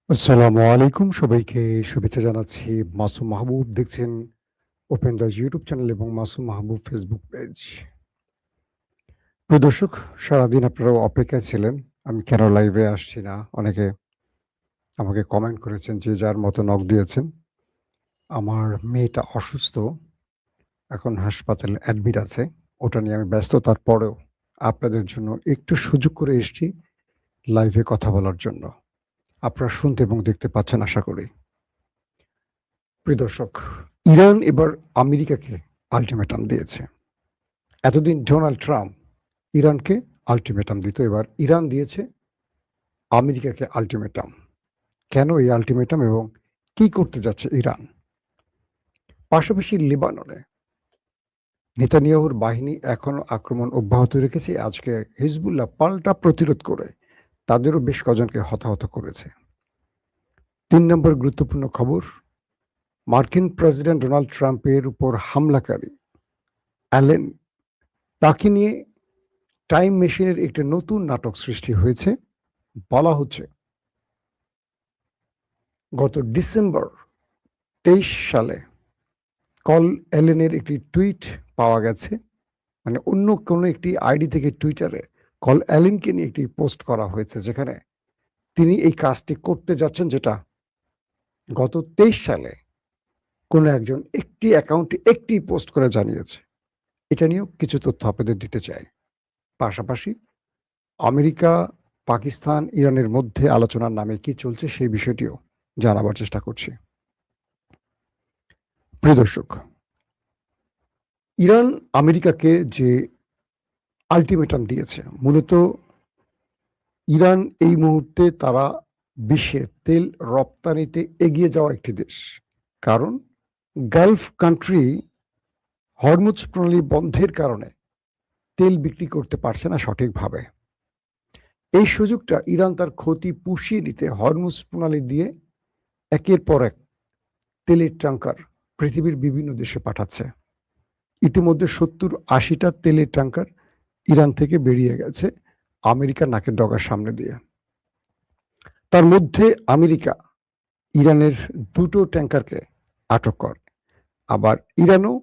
আসসালামু আলাইকুম সবাইকে শুভেচ্ছা জানাচ্ছি। মাসুম মাহবুব দেখছেন ওপেন দ্য ইউটিউব চ্যানেল এবং মাসুম মাহবুব ফেসবুক পেজ। প্রিয় দর্শক, সারাদিন আপনারা অপেক্ষায় ছিলেন আমি কেন লাইভে আসছি না। অনেকে আমাকে কমেন্ট করেছেন, যে যার মতো নক দিয়েছেন। আমার মেয়েটা অসুস্থ, এখন হাসপাতালে অ্যাডমিট আছে। ওটা নিয়ে আমি ব্যস্ত। তারপরেও আপনাদের জন্য একটু সুযোগ করে এসেছি লাইভে কথা বলার জন্য। আপনারা শুনতে এবং দেখতে পাচ্ছেন আশা করি। প্রিয় দর্শক, ইরান এবার আমেরিকাকে আল্টিমেটাম দিয়েছে। এতদিন ডোনাল্ড ট্রাম্প ইরানকে আল্টিমেটাম দিত, এবার ইরান দিয়েছে আমেরিকাকে আল্টিমেটাম। কেন এই আল্টিমেটাম এবং কি করতে যাচ্ছে ইরান? পাশাপাশি লেবাননে নেতানিয়াহুর বাহিনী এখনও আক্রমণ অব্যাহত রেখেছে। আজকে হিজবুল্লাহ পাল্টা প্রতিরোধ করে তাদেরও বেশ কজনকে হতাহত করেছে। ৩ নম্বর গুরুত্বপূর্ণ খবর, মার্কিন প্রেসিডেন্ট ডোনাল্ড ট্রাম্পের উপর হামলাকারী অ্যালেন, তাকে নিয়ে টাইম মেশিনের একটি নতুন নাটক সৃষ্টি হয়েছে। বলা হচ্ছে গত ডিসেম্বর ২৩ সালে কল অ্যালেনের একটি টুইট পাওয়া গেছে। মানে অন্য কোনো একটি আইডি থেকে টুইটারে কল অ্যালেনকে নিয়ে একটি পোস্ট করা হয়েছে, যেখানে তিনি এই কাজটি করতে যাচ্ছেন, যেটা গত ২৩ সালে কোনো একজন একটি অ্যাকাউন্টে একটি পোস্ট করে জানিয়েছে। এটা নিয়েও কিছু তথ্য আপনাদের দিতে চাই। পাশাপাশি আমেরিকা, পাকিস্তান, ইরানের মধ্যে আলোচনার নামে কি চলছে সেই বিষয়টিও জানাবার চেষ্টা করছি। প্রিয় দর্শক, ইরান আমেরিকাকে যে আল্টিমেটাম দিয়েছে, মূলত ইরান এই মুহূর্তে তারা বিশ্বে তেল রপ্তানিতে এগিয়ে যাওয়া একটি দেশ। কারণ গালফ কান্ট্রি হরমুজ প্রণালী বন্ধের কারণে তেল বিক্রি করতে পারছে না সঠিকভাবে। এই সুযোগটা ইরান তার ক্ষতি পুষিয়ে নিতে হরমুজ প্রণালী দিয়ে একের পর এক তেলের ট্যাঙ্কার পৃথিবীর বিভিন্ন দেশে পাঠাচ্ছে। ইতিমধ্যে ৭০-৮০টা তেলের ট্যাঙ্কার ইরান থেকে বেরিয়ে গেছে আমেরিকার নাকের ডগার সামনে দিয়ে। তার মধ্যে আমেরিকা ইরানের ২টো ট্যাঙ্কারকে আটক করে। আবার ইরানও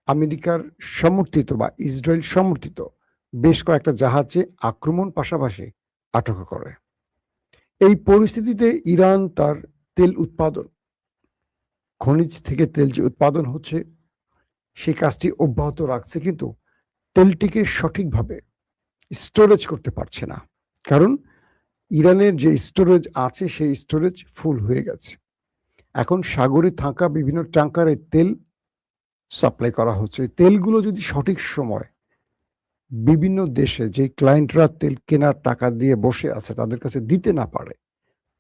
আমেরিকার সমর্থিত বা ইসরায়েল সমর্থিত বেশ কয়েকটা জাহাজে আক্রমণ পাশাপাশি আটক করে। এই পরিস্থিতিতে ইরান তার তেল উৎপাদন, খনিজ থেকে তেল যে উৎপাদন হচ্ছে সেই কাজটি অব্যাহত রাখছে, কিন্তু তেলটিকে সঠিকভাবে স্টোরেজ করতে পারছে না। কারণ ইরানের যে স্টোরেজ আছে সেই স্টোরেজ ফুল হয়ে গেছে। এখন সাগরে থাকা বিভিন্ন ট্যাঙ্কারে তেল সাপ্লাই করা হচ্ছে। তেলগুলো যদি সঠিক সময় বিভিন্ন দেশে যে ক্লায়েন্টরা তেল কেনার টাকা দিয়ে বসে আছে তাদের কাছে দিতে না পারে,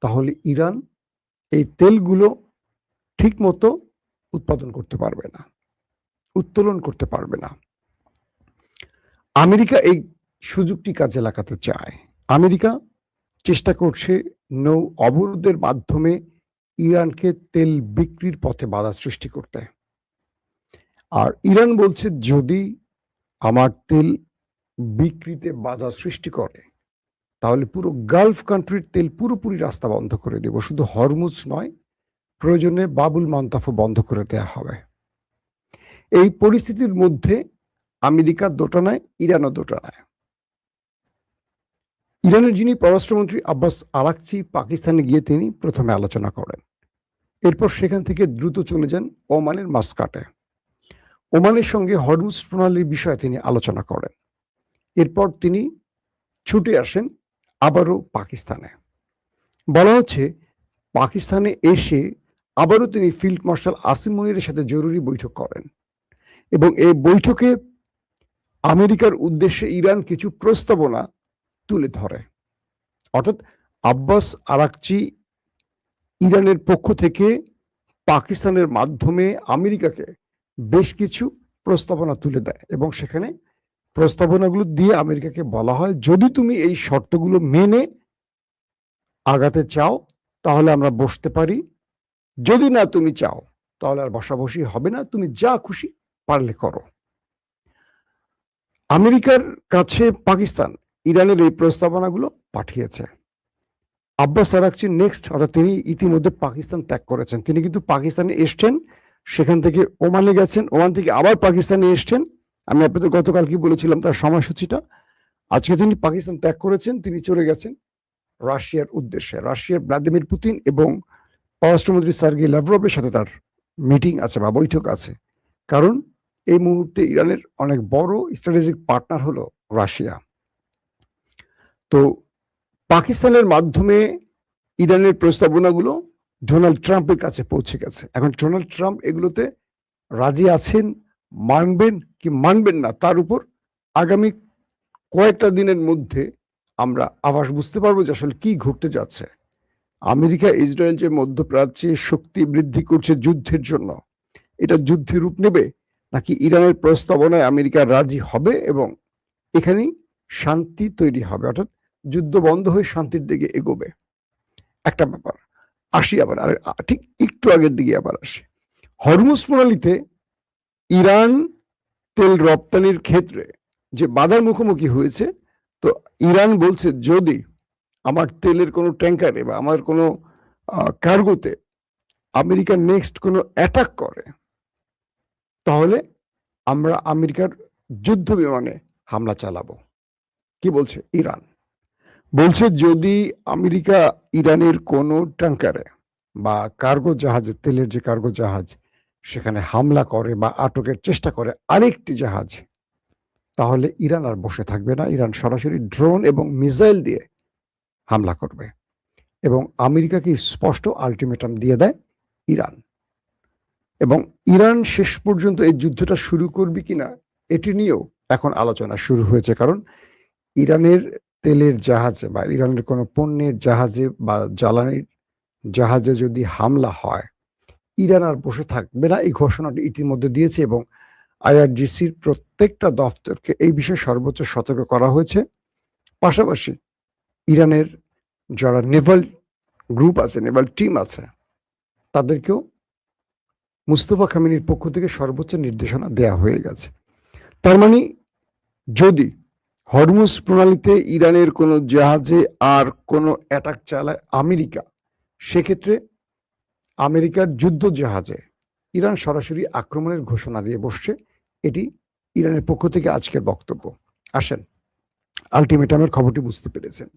তাহলে ইরান এই তেলগুলো ঠিক মতো উৎপাদন করতে পারবে না, উত্তোলন করতে পারবে না। আমেরিকা এই সুযোগটি কাজে লাগাতে চায়। আমেরিকা চেষ্টা করছে নৌ অবরোধের মাধ্যমে ইরানকে তেল বিক্রির পথে বাধা সৃষ্টি করতে। আর ইরান বলছে, যদি আমার তেল বিক্রিতে বাধা সৃষ্টি করে তাহলে পুরো গালফ কান্ট্রির তেল পুরোপুরি রাস্তা বন্ধ করে দেব। শুধু হরমুজ নয়, প্রয়োজনে বাবুল মান্তাফও বন্ধ করে দেয়া হবে। এই পরিস্থিতির মধ্যে আমেরিকা দোটানায়, ইরানও দোটানায়। ইরানের যিনি পররাষ্ট্রমন্ত্রী আব্বাস আরাকচি পাকিস্তানে গিয়ে তিনি প্রথমে আলোচনা করেন। এরপর সেখান থেকে দ্রুত চলে যান ওমানের মাস্কাটে। ওমানের সঙ্গে হরমুজ প্রণালীর বিষয়ে তিনি আলোচনা করেন। এরপর তিনি ছুটে আসেন আবারও পাকিস্তানে। বলা হচ্ছে পাকিস্তানে এসে আবারও তিনি ফিল্ড মার্শাল আসিম মুনিরের সাথে জরুরি বৈঠক করেন এবং এই বৈঠকে আমেরিকার উদ্দেশ্যে ইরান কিছু প্রস্তাবনা তুলে ধরে। অর্থাৎ আব্বাস আরাকচি ইরানের পক্ষ থেকে পাকিস্তানের মাধ্যমে আমেরিকাকে বেশ কিছু প্রস্তাবনা তুলে দেয় এবং সেখানে প্রস্তাবনাগুলো দিয়ে আমেরিকাকে বলা হয়, যদি তুমি এই শর্তগুলো মেনে আগাতে চাও তাহলে আমরা বসতে পারি, যদি না তুমি চাও তাহলে আর বসাবসি হবে না, তুমি যা খুশি পারলে করো। আমেরিকার কাছে পাকিস্তান ইরানের এই প্রস্তাবনাগুলো পাঠিয়েছে। আব্বাস আরাকচি নেক্সট, অর্থাৎ তিনি ইতিমধ্যে পাকিস্তান ত্যাগ করেছেন। তিনি কিন্তু পাকিস্তানে এসছেন, সেখান থেকে ওমানে গেছেন, ওমান থেকে আবার পাকিস্তানে এসছেন। আমি আপনাদের গতকাল কি বলেছিলাম তার সময়সূচিটা। আজকে তিনি পাকিস্তান ত্যাগ করেছেন, তিনি চলে গেছেন রাশিয়ার উদ্দেশ্যে। রাশিয়ার ভ্লাদিমির পুতিন এবং পররাষ্ট্রমন্ত্রী সার্গেই ল্যাভরভের সাথে তার মিটিং আছে বা বৈঠক আছে। কারণ এই মুহূর্তে ইরানের অনেক বড় স্ট্র্যাটেজিক পার্টনার হলো রাশিয়া। তো পাকিস্তানের মাধ্যমে ইরানের প্রস্তাবনাগুলো ডোনাল্ড ট্রাম্পের কাছে পৌঁছে গেছে। এখন ডোনাল্ড ট্রাম্প এগুলোতে রাজি আছেন, মানবেন কি মানবেন না, তার উপর আগামী কয়েকটা দিনের মধ্যে আমরা আভাস বুঝতে পারবো যে আসলে কি ঘটতে যাচ্ছে। আমেরিকা ইসরায়েল যে মধ্যপ্রাচ্যে শক্তি বৃদ্ধি করছে যুদ্ধের জন্য, এটা যুদ্ধের রূপ নেবে, নাকি ইরানের প্রস্তাবনায় আমেরিকা রাজি হবে এবং এখানেই শান্তি তৈরি হবে, অর্থাৎ যুদ্ধ বন্ধ হয়ে শান্তির দিকে এগোবে। একটা ব্যাপার। আসি আবার ঠিক একটু আগের দিকে আবার আসি। হরমুজ প্রণালীতে ইরান তেল রপ্তানির ক্ষেত্রে যে বাধার মুখোমুখি হয়েছে, তো ইরান বলছে যদি আমার তেলের কোনো ট্যাঙ্কারে বা আমার কোনো কার্গোতে আমেরিকা নেক্সট কোনো অ্যাটাক করে, তাহলে আমরা আমেরিকার যুদ্ধ বিমানে হামলা চালাবো। কি বলছে ইরান? বলছে যদি আমেরিকা ইরানের কোনো ট্যাঙ্কারে বা কার্গো জাহাজে, তেলের যে কার্গো জাহাজ, সেখানে হামলা করে বা আটকের চেষ্টা করে আরেকটি জাহাজ, তাহলে ইরান আর বসে থাকবে না। ইরান সরাসরি ড্রোন এবং মিসাইল দিয়ে হামলা করবে এবং আমেরিকাকে স্পষ্ট আলটিমেটাম দিয়ে দেয় ইরান। এবং ইরান শেষ পর্যন্ত এই যুদ্ধটা শুরু করবে কিনা এটি নিয়েও এখন আলোচনা শুরু হয়েছে। কারণ ইরানের তেলের জাহাজে বা ইরানের কোনো পণ্যের জাহাজে বা জ্বালানির জাহাজে যদি হামলা হয়, ইরান আর বসে থাকবে না, এই ঘোষণাটি ইতিমধ্যে দিয়েছে এবং আইআরজিসির প্রত্যেকটা দফতরকে এই বিষয়ে সর্বোচ্চ সতর্ক করা হয়েছে। পাশাপাশি ইরানের যারা নেভাল গ্রুপ আছে, নেভাল টিম আছে, তাদেরকেও মুস্তফা খামেনির পক্ষ থেকে সর্বোচ্চ নির্দেশনা দেয়া হয়ে গেছে। তার মানে যদি হরমুজ প্রণালীতে ইরানের কোনো জাহাজে আর কোনো অ্যাটাক চালায় আমেরিকা, সেক্ষেত্রে আমেরিকার যুদ্ধ জাহাজে ইরান সরাসরি আক্রমণের ঘোষণা দিয়ে বসছে। এটি ইরানের পক্ষ থেকে আজকের বক্তব্য। আসেন, আলটিমেটামের খবরটি বুঝতে পেরেছেন।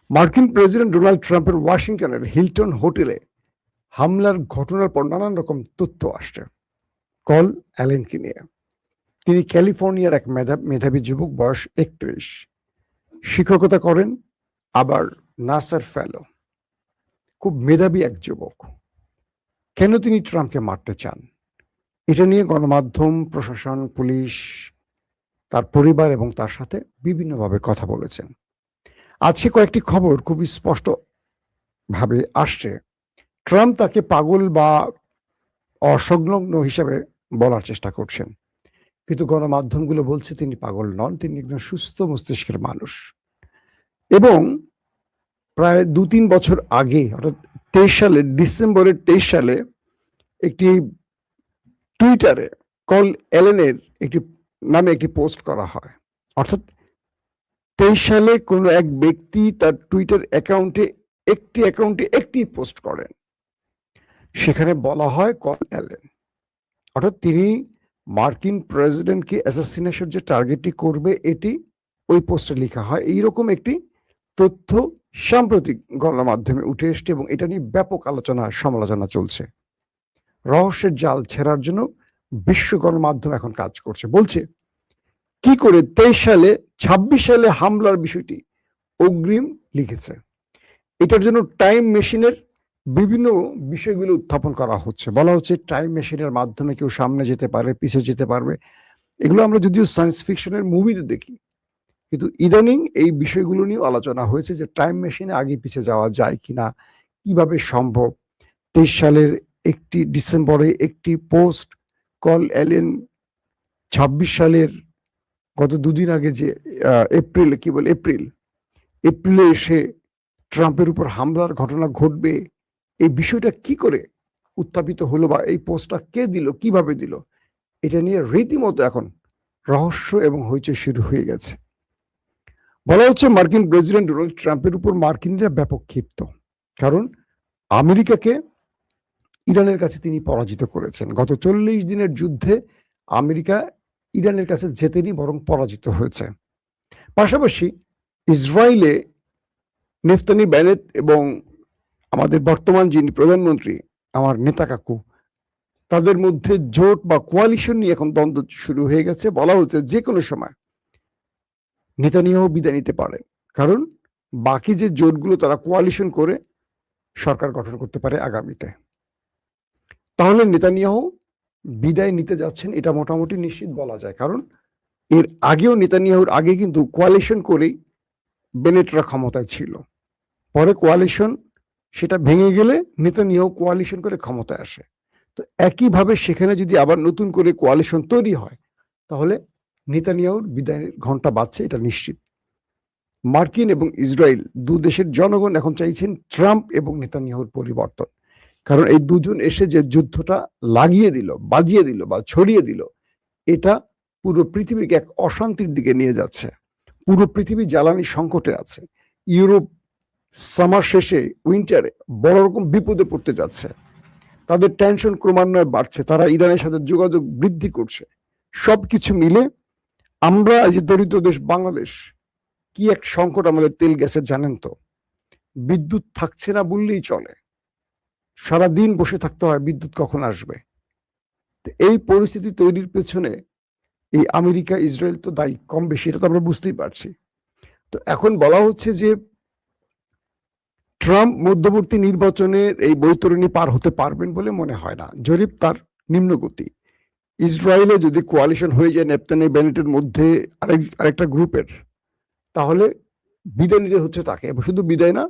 মার্কিন প্রেসিডেন্ট ডোনাল্ড ট্রাম্পের ওয়াশিংটনের হিলটন হোটেলে হামলার ঘটনার পর নানান রকম তথ্য আসছে কল অ্যালেনকে নিয়ে। তিনি ক্যালিফোর্নিয়ার এক মেধাবী যুবক, বয়স 31, শিক্ষকতা করেন, আবার নাসার ফেলো, খুব মেধাবী এক যুবক। কেন তিনি ট্রাম্পকে মারতে চান, এটা নিয়ে গণমাধ্যম, প্রশাসন, পুলিশ, তার পরিবার এবং তার সাথে বিভিন্নভাবে কথা বলেছেন। আজকে কয়েকটি খবর খুবই স্পষ্ট ভাবে আসছে। ট্রাম্প তাকে পাগল বা অসংলগ্ন হিসাবে বলার চেষ্টা করছেন, কিন্তু গণমাধ্যমগুলো বলছে তিনি পাগল নন, তিনি একজন সুস্থ মস্তিষ্কের মানুষ। এবং প্রায় 2-3 বছর আগে, অর্থাৎ 23 সালে, ডিসেম্বরের 23 সালে একটি টুইটারে কল অ্যালেনের নামে একটি পোস্ট করা হয়। অর্থাৎ 23 সালে কোনো এক ব্যক্তি তার টুইটার অ্যাকাউন্টে একটি পোস্ট করেন, সেখানে বলা হয় কল অ্যালেন, অর্থাৎ তিনি মার্কিন প্রেসিডেন্টকে অ্যাসাসিনেশন যে টার্গেটটি করবে, এটি ওই পোস্টে লেখা হয়। এইরকম একটি তথ্য সাম্প্রতিক গণমাধ্যমে উঠে এসছে এবং এটা নিয়ে ব্যাপক আলোচনা সমালোচনা চলছে। রহস্যের জাল ছেড়ার জন্য বিশ্ব গণমাধ্যম এখন কাজ করছে, বলছে কি করে 23 সালে 26 সালে হামলার বিষয়টি অগ্রিম লিখেছে। এটার জন্য টাইম মেশিনের বিভিন্ন বিষয়গুলো উত্থাপন করা হচ্ছে। বলা হচ্ছে টাইম মেশিনের মাধ্যমে কেউ সামনে যেতে পারে, পিছিয়ে যেতে পারবে। এগুলো আমরা যদিও সায়েন্স ফিকশনের মুভিতে দেখি, কিন্তু ইদানিং এই বিষয়গুলো নিয়ে আলোচনা হয়েছে যে টাইম মেশিনে আগে পিছিয়ে যাওয়া যায় কিনা, কিভাবে সম্ভব। 23 সালের ডিসেম্বরে একটি পোস্ট কল অ্যালেন, 26 সালের গত 2 দিন আগে যে এপ্রিলে এসে ট্রাম্পের উপর হামলার ঘটনা ঘটবে, এই বিষয়টা কি করে উত্থাপিত হলো বা এই পোস্টটা কে দিল, কিভাবে দিল, এটা নিয়ে রীতিমতো এখন রহস্য এবং হইচই শুরু হয়ে গেছে। বলা হচ্ছে মার্কিন প্রেসিডেন্ট ডোনাল্ড ট্রাম্পের উপর মার্কিনরা ব্যাপক ক্ষিপ্ত, কারণ আমেরিকাকে ইরানের কাছে তিনি পরাজিত করেছেন। গত 40 দিনের যুদ্ধে আমেরিকা ইরানের কাছে জেতেনি, বরং পরাজিত হয়েছে। পাশাপাশি ইসরায়েলে নেফতানি বেনেট এবং আমাদের বর্তমান যিনি প্রধানমন্ত্রী, আমার নেতা কাকু, তাদের মধ্যে জোট বা কোয়ালিশন নিয়ে এখন দ্বন্দ্ব শুরু হয়ে গেছে। বলা হচ্ছে যে কোনো সময় নেতানিয়াহু বিদায় নিতে পারেন, কারণ বাকি যে জোটগুলো তারা কোয়ালিশন করে সরকার গঠন করতে পারে আগামীতে। তাহলে নেতানিয়াহু বিদায় নিতে যাচ্ছেন, এটা মোটামুটি নিশ্চিত বলা যায়। কারণ এর আগেও নেতানিয়াহুর আগে কিন্তু কোয়ালিশন করেই বেনেটরা ক্ষমতায় ছিল। পরে কোয়ালিশন সেটা ভেঙে গেলে নেতানিয়াহু কোয়ালিশন করে ক্ষমতায় আসে। তো একইভাবে সেখানে যদি আবার নতুন করে কোয়ালিশন তৈরি হয়, তাহলে নেতানিয়াহুর বিদায়ের ঘন্টা বাজছে, এটা নিশ্চিত। মার্কিন এবং ইসরায়েল দু দেশের জনগণ এখন চাইছেন ট্রাম্প এবং নেতানিয়াহুর পরিবর্তন। কারণ এই দুজন এসে যে যুদ্ধটা লাগিয়ে দিল, বাজিয়ে দিল বা ছড়িয়ে দিল, এটা পুরো পৃথিবীকে এক অশান্তির দিকে নিয়ে যাচ্ছে। পুরো পৃথিবী জ্বালানি সংকটে আছে। ইউরোপ সামার শেষে উইন্টারে বড় রকম বিপদে পড়তে যাচ্ছে। তাদের টেনশন ক্রমান্বয়ে বাড়ছে, তারা ইরানের সাথে যোগাযোগ বৃদ্ধি করছে। সবকিছু মিলে আমরা যে দরিদ্র দেশ বাংলাদেশ, কি এক সংকট আমাদের তেল গ্যাসের, জানেন তো। বিদ্যুৎ থাকছে না বললেই চলে, সারাদিন বসে থাকতে হয় বিদ্যুৎ কখন আসবে। এই পরিস্থিতি তৈরির পেছনে এই আমেরিকা ইসরায়েল তো দায়ী, কম বেশি, এটা তো আমরা বুঝতেই পারছি। তো এখন বলা হচ্ছে যে ট্রাম্প মধ্যবর্তী নির্বাচনের এই বৈতরণী পার হতে পারবেন বলে মনে হয় না। জরিপ তার নিম্নগতি। ইসরায়েলে যদি কোয়ালিশন হয়ে যায় নেতানিয়াহু বেনেটের মধ্যে আরেকটা গ্রুপের, তাহলে বিদায় নিতে হচ্ছে তাকে। এবং শুধু বিদায় না,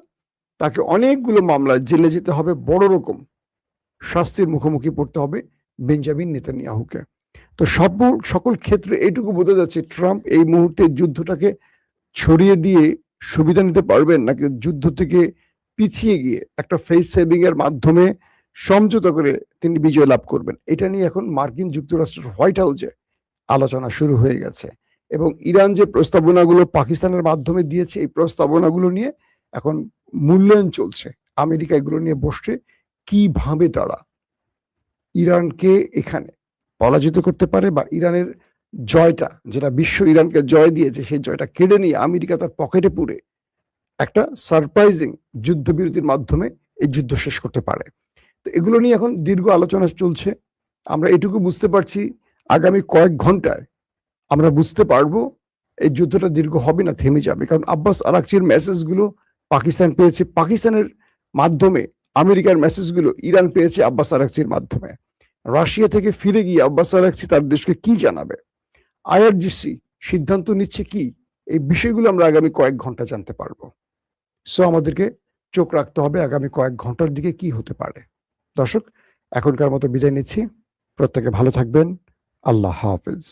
তাকে অনেকগুলো মামলায় জেলে যেতে হবে, বড় রকম শাস্তির মুখোমুখি পড়তে হবে বেঞ্জামিন নেতানিয়াহুকে। তো সকল ক্ষেত্রে এইটুকু বোঝা যাচ্ছে ট্রাম্প এই মুহূর্তে যুদ্ধটাকে ছড়িয়ে দিয়ে সুবিধা নিতে পারবেন, নাকি যুদ্ধ থেকে পিছিয়ে গিয়ে একটা ফেস সেভিং এর মাধ্যমে সমঝোতা করে তিনি বিজয় লাভ করবেন। এটা নিয়ে এখন মার্কিন যুক্তরাষ্ট্রের হোয়াইট হাউসে আলোচনা শুরু হয়ে গেছে। এবং ইরান যে প্রস্তাবনাগুলো পাকিস্তানের মাধ্যমে দিয়েছে, এই প্রস্তাবনাগুলো নিয়ে এখন মূল্যায়ন চলছে। আমেরিকা এগুলো নিয়ে বসছে, কিভাবে তারা ইরানকে এখানে পরাজিত করতে পারে, বা ইরানের জয়টা, যেটা বিশ্ব ইরানকে জয় দিয়েছে, সেই জয়টা কেড়ে নিয়ে আমেরিকা তার পকেটে পুরে একটা সারপ্রাইজিং যুদ্ধবিরতির মাধ্যমে এই যুদ্ধ শেষ করতে পারে। তো এগুলো নিয়ে এখন দীর্ঘ আলোচনা চলছে। আমরা এটুকু বুঝতে পারছি, আগামী কয়েক ঘন্টায় আমরা বুঝতে পারবো এই যুদ্ধটা দীর্ঘ হবে না, থেমে যাবে। কারণ আব্বাস আরাকচির মেসেজগুলো পাকিস্তান পেয়েছে, পাকিস্তানের মাধ্যমে আমেরিকার মেসেজগুলো ইরান পেয়েছে আব্বাস আরাকচির মাধ্যমে। রাশিয়া থেকে ফিরে গিয়ে আব্বাস আরাকচি তার দেশকে কি জানাবে, আইআরজিসি সিদ্ধান্ত নিচ্ছে কি, এই বিষয়গুলো আমরা আগামী কয়েক ঘন্টা জানতে পারবো। সো আমাদেরকে চোখ রাখতে হবে আগামী কয়েক ঘন্টার দিকে কি হতে পারে। দর্শক, এখনকার মতো বিদায় নিচ্ছি। প্রত্যেকে ভালো থাকবেন। আল্লাহ হাফেজ।